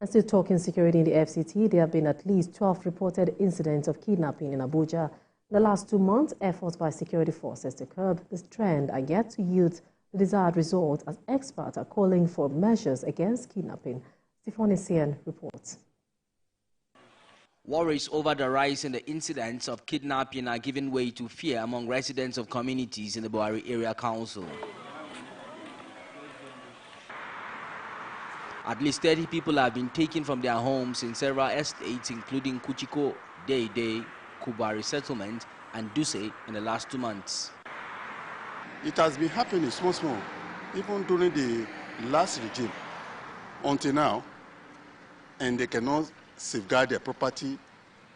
And still talking security in the FCT, there have been at least 12 reported incidents of kidnapping in Abuja. In the last 2 months, efforts by security forces to curb this trend are yet to yield the desired result, as experts are calling for measures against kidnapping. Stephanie Sian reports. Worries over the rise in the incidents of kidnapping are giving way to fear among residents of communities in the Buhari Area Council. At least 30 people have been taken from their homes in several estates, including Kuchiko, Deide, Kubari Settlement, and Duse in the last 2 months. It has been happening small, even during the last regime, until now, and they cannot safeguard their property,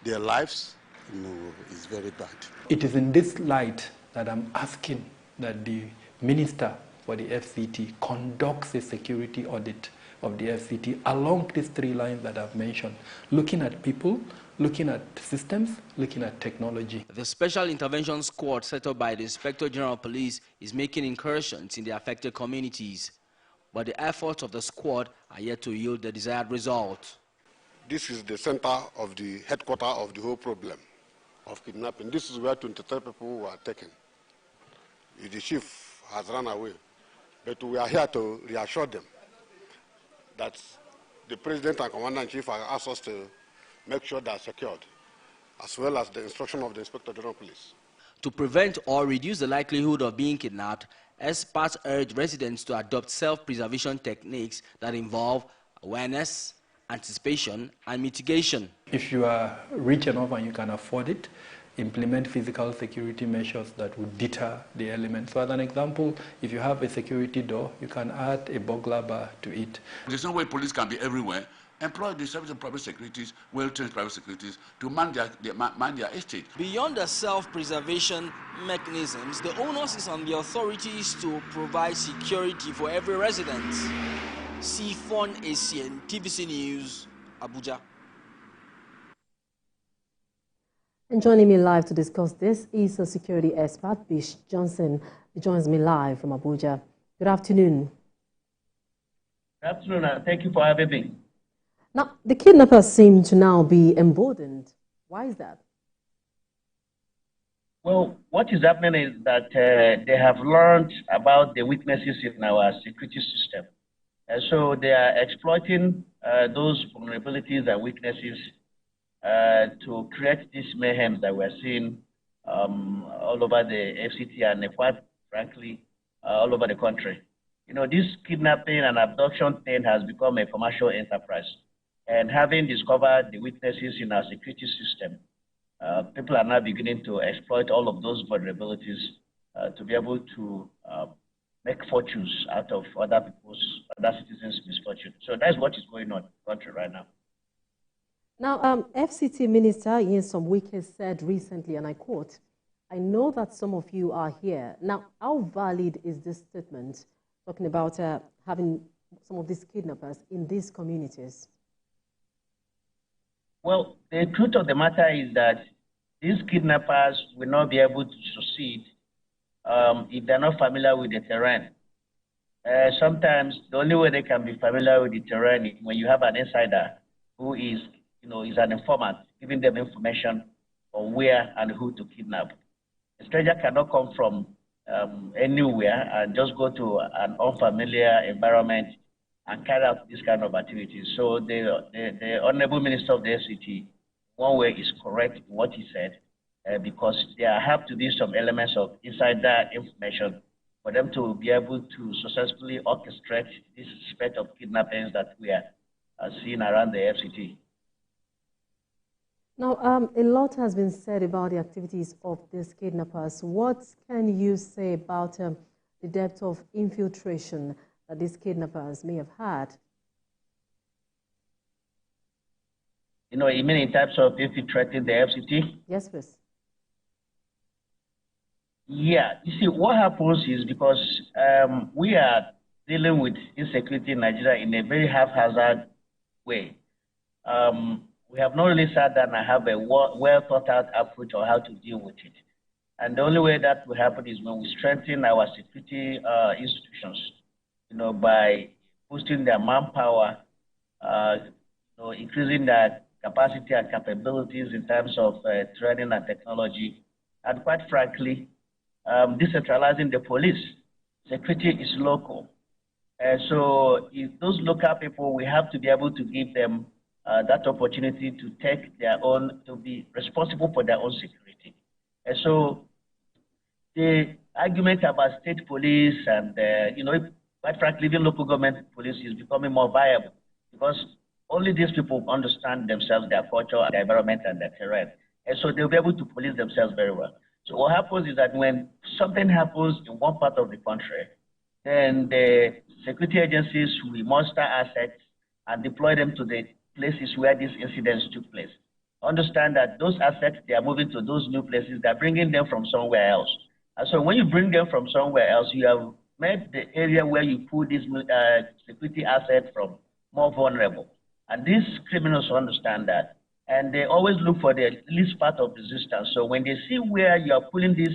their lives. No, it's very bad. It is in this light that I'm asking that the Minister for the FCT conducts a security audit of the FCT along these 3 lines that I've mentioned, looking at people, looking at systems, looking at technology. The Special Intervention Squad set up by the Inspector General of Police is making incursions in the affected communities, but the efforts of the squad are yet to yield the desired result. This is the center of the headquarters of the whole problem of kidnapping. This is where 23 people were taken. The chief has run away, but we are here to reassure them that the President and Commander-in-Chief have asked us to make sure they are secured, as well as the instruction of the Inspector General of Police. To prevent or reduce the likelihood of being kidnapped, experts urge residents to adopt self-preservation techniques that involve awareness, anticipation, and mitigation. If you are rich enough and you can afford it, implement physical security measures that would deter the elements. So as an example, if you have a security door, you can add a burglar bar to it. There's no way police can be everywhere. Employ the service of private securities, well-trained private securities, to man their estate. Beyond the self-preservation mechanisms, the onus is on the authorities to provide security for every resident. Sifon Asian, TVC News, Abuja. And joining me live to discuss this is a security expert, Bish Johnson. He joins me live from Abuja. Good afternoon. Good afternoon, and thank you for having me. Now, the kidnappers seem to now be emboldened. Why is that? Well, what is happening is that they have learned about the weaknesses in our security system. And so they are exploiting those vulnerabilities and weaknesses to create this mayhem that we're seeing all over the FCT and quite frankly, all over the country. You know, this kidnapping and abduction thing has become a commercial enterprise. And having discovered the weaknesses in our security system, people are now beginning to exploit all of those vulnerabilities to be able to make fortunes out of other citizens' misfortune. So that's what is going on in the country right now. Now, FCT Minister Ian Somwike said recently, and I quote, "I know that some of you are here." Now, how valid is this statement, talking about having some of these kidnappers in these communities? Well, the truth of the matter is that these kidnappers will not be able to succeed if they're not familiar with the terrain. Sometimes the only way they can be familiar with the terrain is when you have an insider who is, is an informant, giving them information on where and who to kidnap. A stranger cannot come from anywhere and just go to an unfamiliar environment and carry out this kind of activities. So the Honorable Minister of the FCT, one way is correct in what he said, because there have to be some elements of insider information for them to be able to successfully orchestrate this spate of kidnappings that we are seeing around the FCT. Now, a lot has been said about the activities of these kidnappers. What can you say about the depth of infiltration that these kidnappers may have had? You mean in terms of infiltrating the FCT? Yes, please. Yeah, you see, what happens is because we are dealing with insecurity in Nigeria in a very haphazard way. We have not really sat down and have a well thought out approach on how to deal with it. And the only way that will happen is when we strengthen our security institutions, by boosting their manpower, increasing their capacity and capabilities in terms of training and technology, and quite frankly, decentralizing the police. Security is local. So if those local people, we have to be able to give them that opportunity to take their own, to be responsible for their own security. And so the argument about state police and, quite frankly, even local government police is becoming more viable because only these people understand themselves, their culture, their environment, and their terrain. And so they'll be able to police themselves very well. So what happens is that when something happens in one part of the country, then the security agencies will muster assets and deploy them to the places where these incidents took place. Understand that those assets, they are moving to those new places, they're bringing them from somewhere else. And so when you bring them from somewhere else, you have made the area where you put these security assets from more vulnerable. And these criminals understand that. And they always look for the least part of resistance. So when they see where you are pulling this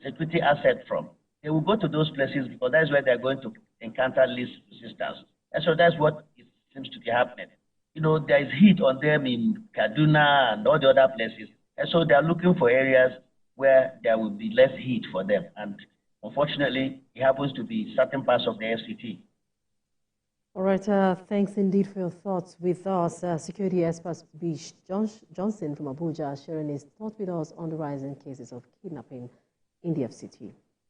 security asset from, they will go to those places because that's where they're going to encounter least resistance. And so that's what it seems to be happening. There is heat on them in Kaduna and all the other places. And so they're looking for areas where there will be less heat for them. And unfortunately, it happens to be certain parts of the FCT. All right, thanks indeed for your thoughts with us. Security expert Bish Johnson from Abuja sharing his thoughts with us on the rising cases of kidnapping in the FCT.